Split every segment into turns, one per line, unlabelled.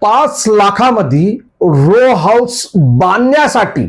5 लाखामध्ये row house बांधण्यासाठी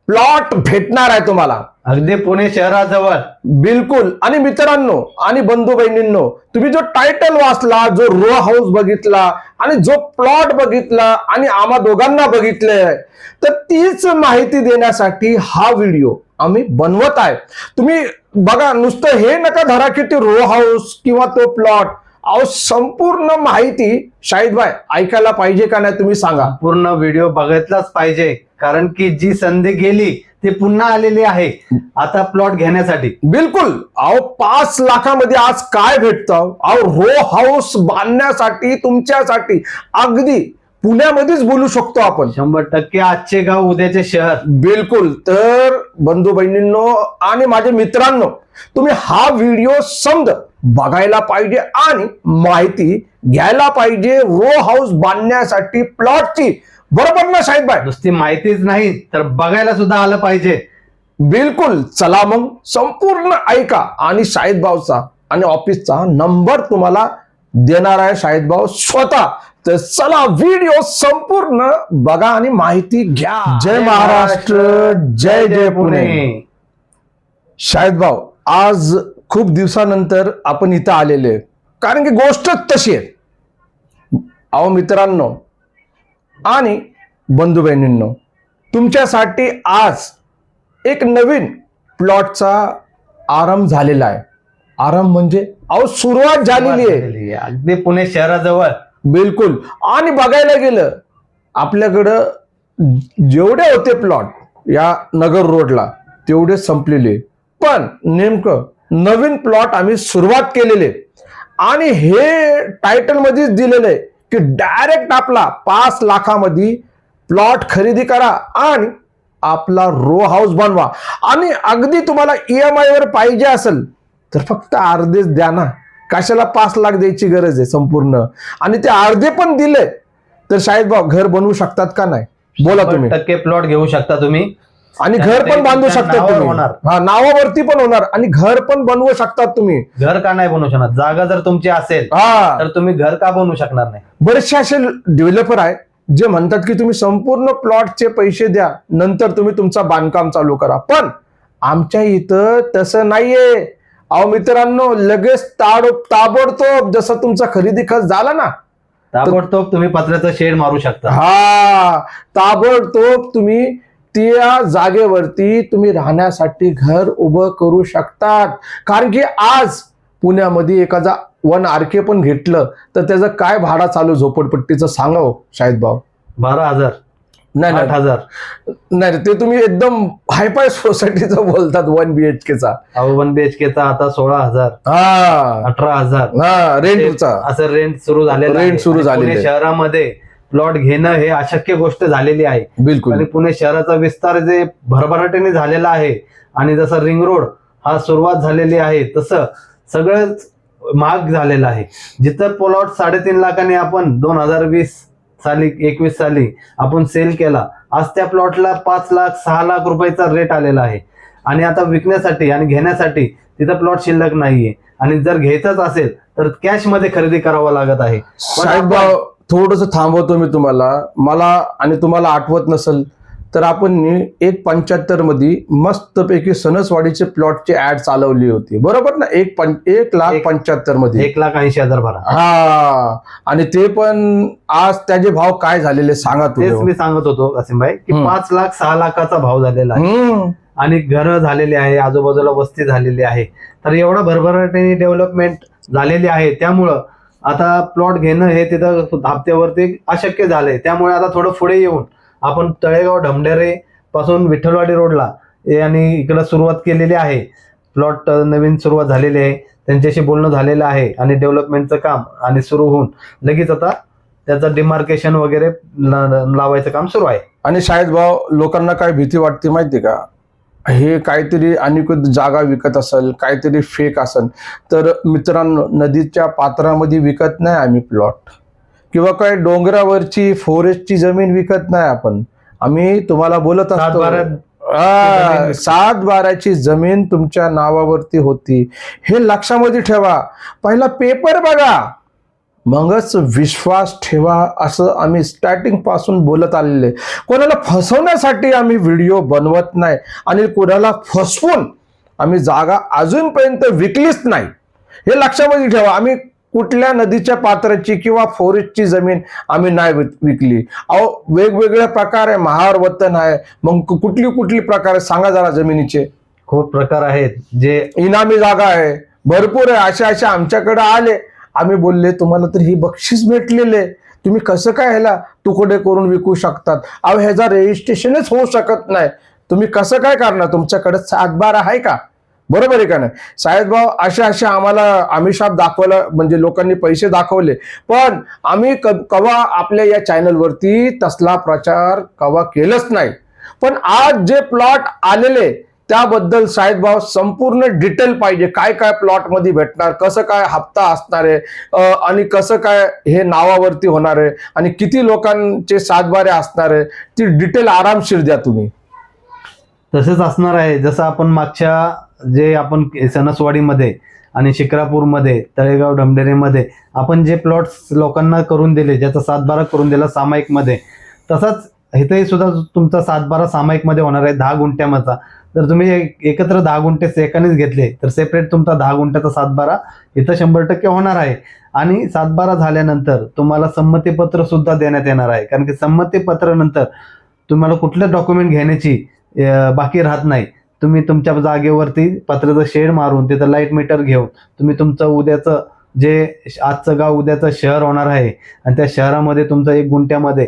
plot भेटणार आहे तुम्हाला
अगदी पुणे शहराजवळ.
बिलकुल. आणि मित्रांनो आणि बंधू बहिणींनो, तुम्ही जो टायटल वाचला, जो रो हाऊस बघितला आणि जो प्लॉट बघितला आणि आम्हा दोघांना बघितलंय, तर तीच माहिती देण्यासाठी हा व्हिडिओ आम्ही बनवत आहे. तुम्ही बघा, नुसतं हे नका धरा की ते रो हाऊस किंवा तो प्लॉट. अहो, संपूर्ण माहिती शाहिदभाई ऐकायला पाहिजे का नाही तुम्ही सांगा.
पूर्ण व्हिडिओ बघितलाच पाहिजे, कारण की जी संधी गेली ती पुन्हा आलेली आहे आता प्लॉट घेण्यासाठी.
बिलकुल. अहो, 5 लाखामध्ये आज काय भेटतं? अहो, रो हाऊस बांधण्यासाठी तुमच्यासाठी अगदी पुण्यामध्येच बोलू शकतो आपण.
100% आजचे गाव उद्याचे शहर.
बिलकुल. तर बंधू बहिणींनो आणि माझे मित्रांनो, तुम्ही हा व्हिडिओ समज बघायला पाहिजे आणि माहिती घ्यायला पाहिजे रो हाऊस बांधण्यासाठी प्लॉटची. बरोबर ना शाहिदभाई?
नुसती माहितीच नाही तर बघायला सुद्धा आलं पाहिजे.
बिलकुल. चला मग संपूर्ण ऐका आणि शाहिदभाऊचा आणि ऑफिसचा नंबर तुम्हाला देणार आहे शाहिदभाऊ स्वतः. तर चला व्हिडिओ संपूर्ण बघा आणि माहिती घ्या. जय महाराष्ट्र, जय जय पुणे. शाहिदभाऊ, आज खूप दिवसानंतर आपण इथं आलेले, कारण की गोष्टच तशी आहे. अहो मित्रांनो आणि बंधू बहिणींनो, तुमच्यासाठी आज एक नवीन प्लॉटचा आरंभ झालेला आहे. आरंभ म्हणजे अहो सुरुवात झालेली आहे
अगदी पुणे शहराजवळ.
बिलकुल. आणि बघायला गेलं आपल्याकडं जेवढे होते प्लॉट या नगर रोडला तेवढे संपलेले, पण नेमकं नवीन प्लॉट आम्ही सुरुवात केलेले आणि हे टायटल मध्येच दिलेलं आहे की डायरेक्ट आपला 5 लाखामध्ये प्लॉट खरेदी करा आणि आपला रो हाऊस बनवा. आणि अगदी तुम्हाला EMI वर पाहिजे असेल तर फक्त अर्धेच द्या ना. कशाला 5 लाख द्यायची गरज आहे संपूर्ण. आणि ते अर्धे पण दिले तर शाहिदभाऊ घर बनवू शकतात का नाही? बोला तुम्ही.
100% प्लॉट घेऊ शकता तुम्ही
आणि घर पण बांधू शकता तुम्ही. हा, नावावरती पण होणार आणि घर पण बनवू शकतात तुम्ही.
घर का नाही बनवू शकणार? जागा जर तुमची असेल तर तुम्ही घर का बनवू शकणार नाही?
बरेचसे असे डेव्हलपर आहे जे म्हणतात की तुम्ही संपूर्ण प्लॉटचे पैसे द्या, नंतर तुम्ही तुमचं बांधकाम चालू करा. पण आमच्या इथं तसं नाहीये. अहो मित्रांनो, लगेच ताबडतोब जसं तुमचा खरेदी खर्च झाला ना,
ताबडतोब तुम्ही पत्र्याचं शेड मारू शकता.
हा, ताबडतोब तुम्ही त्या जागेवरती तुम्ही राहण्यासाठी घर उभं करू शकतात. कारण की आज पुण्यामध्ये एखादा 1 RK पण घेतलं तर त्याचं काय भाडा चालू झोपडपट्टीचं सांगा हो शाहिदभाऊ?
12,000
नाही
8,000.
नाही, ते तुम्ही एकदम हायफाय सोसायटीचं बोलतात 1 BHKचा.
1 BHKचा आता 16,000
हा
18,000
हा रेंटचा
असं रेंट सुरू झालेलं आहे.
रेंट सुरू
आणि
झालेलं
पुणे
आहे.
शहरामध्ये प्लॉट घेणं हे अशक्य गोष्ट झालेली आहे.
बिलकुल.
आणि पुणे शहराचा विस्तार जे भरभराटीने झालेला आहे आणि जसं रिंग रोड हा सुरुवात झालेली आहे तसं सगळंच महाग झालेलं आहे. जिथं प्लॉट 3.5 लाखाने आपण 2020 साली 21 साली आपण सेल केला, आज त्या प्लॉटला 5 लाख 6 लाख रुपयाचा रेट आलेला आहे. आणि आता विकण्यासाठी आणि घेण्यासाठी तिथं प्लॉट शिल्लक नाहीये. आणि जर घ्यायचंच असेल तर कॅश मध्ये खरेदी करावं लागत आहे.
साहेबभाऊ, थोडस थांबवतो मी तुम्हाला. मला आणि तुम्हाला आठवत नसेल तर आपण 1.75 मध्ये मस्तपैकी सणसवाडीचे प्लॉटची ऍड चालवली होती, बरोबर ना? 1,75,000 मध्ये
1,80,000 भरा.
हा, आणि ते पण आज त्याचे भाव काय झालेले सांगा
तेच
तुम्ही.
मी सांगत होतो कासिमभाई की 5 लाख 6 लाखाचा भाव झालेला आहे. आणि घरं झालेली आहे, आजूबाजूला वस्ती झालेली आहे. तर एवढा भरभराटीने डेव्हलपमेंट झालेली आहे, त्यामुळं आता प्लॉट घेणं हे तिथं हप्त्यावरती अशक्य झालंय. त्यामुळे आता थोडं पुढे येऊन आपण तळेगाव ढमढेरे पासून विठ्ठलवाडी रोडला आणि इकडं सुरुवात केलेली आहे. प्लॉट नवीन सुरुवात झालेली आहे, त्यांच्याशी बोलणं झालेलं आहे आणि डेव्हलपमेंटचं काम आणि सुरू होऊन लगेच आता त्याचं डिमार्केशन वगैरे लावायचं काम सुरू आहे.
आणि शाहिदभाऊ, लोकांना काय भीती वाटते माहिती का? हे काहीतरी अनिकृत जागा विकत असेल, काहीतरी फेक असेल. तर मित्रांनो, नदीच्या पात्रामध्ये विकत नाही आम्ही प्लॉट, किंवा काय डोंगरावरची फॉरेस्टची जमीन विकत नाही आपण. आम्ही तुम्हाला बोलत असतो 7/12ची जमीन तुमच्या नावावरती होती, हे लक्षामध्ये ठेवा. पहिला पेपर बघा, मगच विश्वास ठेवा, असं आम्ही स्टार्टिंग पासून बोलत आलेले. कोणाला फसवण्यासाठी आम्ही व्हिडिओ बनवत नाही आणि कोणाला फसवून आम्ही जागा अजूनपर्यंत विकलीच नाही, हे लक्षामध्ये ठेवा. आम्ही कुठल्या नदीच्या पात्राची किंवा फॉरेस्टची जमीन आम्ही नाही विकली. अहो वेगवेगळ्या प्रकार महार वतन आहे, मग कुठली कुठली प्रकार आहे सांगा जरा. जमिनीचे
खूप प्रकार आहेत, जे
इनामी जागा आहे, भरपूर आहे. अशा आमच्याकडे आले, आम्ही बोलले तुम्हाला तर ही बक्षीस भेटलेले, तुम्ही कसं काय ह्याला तुकडे करून विकू शकतात? अहो ह्याचा रजिस्ट्रेशनच होऊ शकत नाही, तुम्ही कसं काय करणार? तुमच्याकडे 7/12 आहे का? बरोबर आहे का नाही? साहेब भाऊ अशा आम्हाला आमिषात दाखवलं, म्हणजे लोकांनी पैसे दाखवले, पण आम्ही कवा आपल्या या चॅनलवरती तसला प्रचार कवा केलंच नाही. पण आज जे प्लॉट आलेले त्याबद्दल साहेब भाऊ संपूर्ण डिटेल पाहिजे. काय काय प्लॉट मध्ये भेटणार, कसं काय हप्ता असणार आहे, आणि कसं काय हे नावावरती होणार आहे, आणि किती लोकांचे 7/12 असणार आहे, ती डिटेल आरामशीर द्या तुम्ही.
तसेच असणार आहे. जसं आपण मागच्या जे आपण सणसवाडीमध्ये आणि शिक्रापूरमध्ये, तळेगाव ढमढेरेमध्ये आपण जे प्लॉट्स लोकांना करून दिले, ज्याचा 7/12 करून दिला सामायिकमध्ये, तसाच इथेही सुद्धा तुमचा 7/12 सामायिकमध्ये होणार आहे 10 गुंठ्याचा. जर तुम्ही एकत्र 10 गुंठे एकानेच घेतले तर सेपरेट तुमचा 10 गुंठ्याचा 7/12 इथं 100% होणार आहे. आणि 7/12 झाल्यानंतर तुम्हाला संमतीपत्र सुद्धा देण्यात येणार आहे, कारण की संमतीपत्र नंतर तुम्हाला कुठलं डॉक्युमेंट घेण्याची बाकी राहत नाही. तुम्ही तुमच्या जागेवरती पत्र्याचं शेड मारून तिथं लाईट मीटर घेऊन तुम्ही तुमचं उद्याचं जे आजचं गाव उद्याचं शहर होणार आहे, आणि त्या शहरामध्ये तुमचं 1 गुंठ्यामध्ये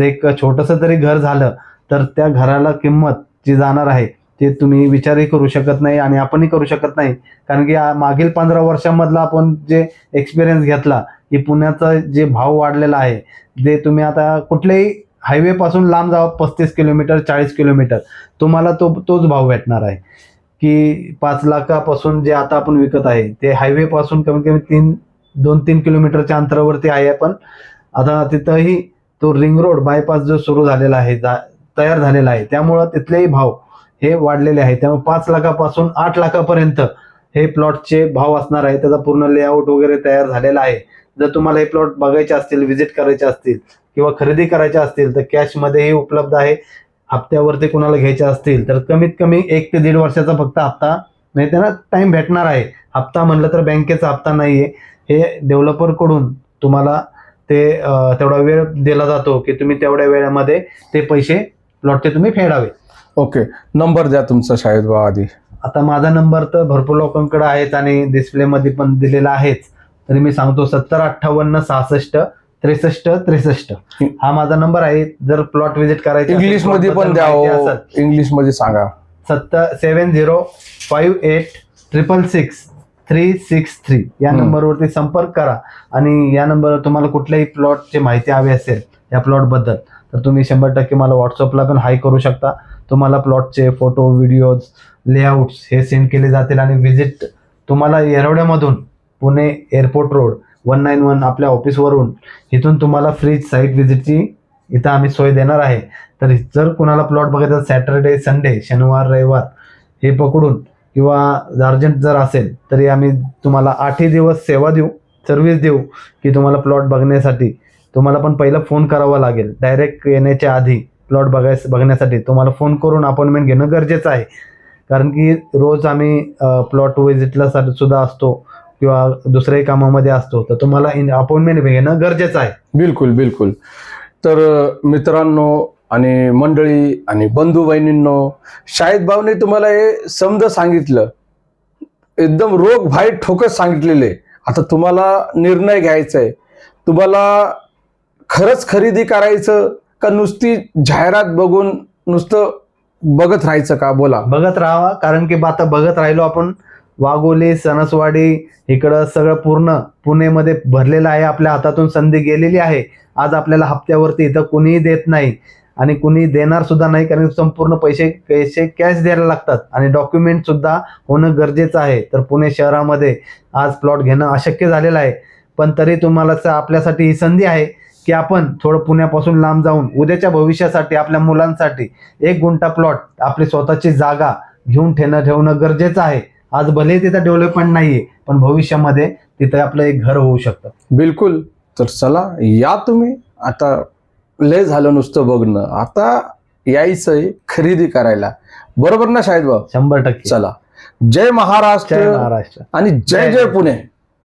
एक छोटंसं तरी घर झालं तर त्या घराला किंमत जी जाणार आहे ते तुम्ही विचारही करू शकत नाही आणि आपणही करू शकत नाही. कारण की मागील 15 वर्षांमधला आपण जे एक्सपिरियन्स घेतला की पुण्याचा जे भाव वाढलेला आहे, जे तुम्ही आता कुठल्याही हायवे पासून लांब जावं 35 किलोमीटर 40 किलोमीटर तुम्हाला तोच भाव भेटणार आहे. की 5 लाखापासून जे आता आपण विकत आहे ते हायवे पासून कमीत कमी 2-3 किलोमीटरच्या अंतरावरती आहे. पण आता तिथंही तो रिंग रोड बायपास जो सुरू झालेला आहे, तयार झालेला आहे, त्यामुळं तिथलेही भाव हे वाढलेले आहे. त्यामुळे 5 लाखापासून 8 लाखापर्यंत हे प्लॉटचे भाव असणार आहे. त्याचा पूर्ण लेआउट वगैरे तयार झालेला आहे. जर तुम्हाला हे प्लॉट बघायचे असतील, व्हिजिट करायचे असतील किंवा खरेदी करायचे असतील तर कॅशमध्येही उपलब्ध आहे. हप्त्यावरती कुणाला घ्यायचे असतील तर कमीत कमी 1 ते 1.5 वर्षाचा फक्त हप्ता नाही त्यांना टाइम भेटणार आहे. हप्ता म्हणलं तर बँकेचा हप्ता नाहीये, हे डेव्हलपरकडून तुम्हाला ते तेवढा वेळ दिला जातो की तुम्ही तेवढ्या वेळेमध्ये ते पैसे प्लॉटचे तुम्ही फेडावे.
ओके, नंबर द्या तुमचा शाहिद भाऊ आधी.
आता माझा नंबर तर भरपूर लोकांकडे आहेत आणि डिस्प्लेमध्ये पण दिलेला आहेच, तरी मी सांगतो 7058 66 63 63 हा माझा नंबर आहे. जर प्लॉट व्हिजिट करायचे
इंग्लिश मध्ये पण द्या, इंग्लिश मध्ये सांगा.
7058666363 या नंबरवरती संपर्क करा. आणि या नंबरवर तुम्हाला कुठल्याही प्लॉटची माहिती हवी असेल या प्लॉट बद्दल तर तुम्ही 100% मला व्हॉट्सअपला पण हाय करू शकता. तुम्हाला प्लॉटचे फोटो, व्हिडिओज, लेआउट्स हे सेंड केले जातील. आणि व्हिजिट तुम्हाला येरवड्यामधून पुणे एअरपोर्ट रोड 191 आपल्या ऑफिसवरून इथून तुम्हाला फ्री साईट व्हिजिटची इथं आम्ही सोय देणार आहे. तर जर कुणाला प्लॉट बघायचा सॅटर्डे, संडे, शनिवार, रविवार हे पकडून किंवा अर्जंट जर असेल तरी आम्ही तुम्हाला 8 दिवस सेवा देऊ, सर्व्हिस देऊ की तुम्हाला प्लॉट बघण्यासाठी तुम्हाला पण पहिला फोन करावा लागेल. डायरेक्ट येण्याच्या आधी प्लॉट बघण्यासाठी तुम्हाला फोन करून अपॉइंटमेंट घेणं गरजेचं आहे. कारण की रोज आम्ही प्लॉट व्हिजिटला सुद्धा असतो किंवा दुसऱ्याही कामामध्ये असतो, तर तुम्हाला अपॉइंटमेंट घेणं गरजेचं आहे.
बिलकुल बिलकुल. तर मित्रांनो आणि मंडळी आणि बंधू बहिणींनो, शाहिद भाऊने तुम्हाला हे समज सांगितलं, एकदम रोग भाई ठोकत सांगितलेले. आता तुम्हाला निर्णय घ्यायचा आहे, तुम्हाला खरंच खरेदी करायचं का नुसती जाहिरात बघून नुसतं बघत राहायचं का? बोला.
बघत राहावा, कारण की आता बघत राहिलो आपण वाघोली, सणसवाडी इकडं सगळं पूर्ण पुणेमध्ये भरलेलं आहे. आपल्या हातातून संधी गेलेली आहे. आज आपल्याला हप्त्यावरती इथं कुणीही देत नाही आणि कुणी देणार सुद्धा नाही, कारण संपूर्ण पैसे कॅश द्यायला लागतात आणि डॉक्युमेंट सुद्धा होणं गरजेचं आहे. तर पुणे शहरामध्ये आज प्लॉट घेणं अशक्य झालेलं आहे. पण तरी तुम्हाला आपल्यासाठी ही संधी आहे की आपण थोडं पुण्यापासून लांब जाऊन उद्याच्या भविष्यासाठी आपल्या मुलांसाठी 1 गुंठा प्लॉट आपली स्वतःची जागा घेऊन ठेवणं गरजेचं आहे. आज भले तिथं डेव्हलपमेंट नाहीये, पण भविष्यामध्ये तिथं आपलं एक घर होऊ शकतं.
बिलकुल. तर चला या तुम्ही, आता लय झालं नुसतं बघणं, आता यायचंय खरेदी करायला, बरोबर ना शाहिद भाऊ?
100%.
चला, जय महाराष्ट्र
जय महाराष्ट्र.
आणि जय जय पुणे.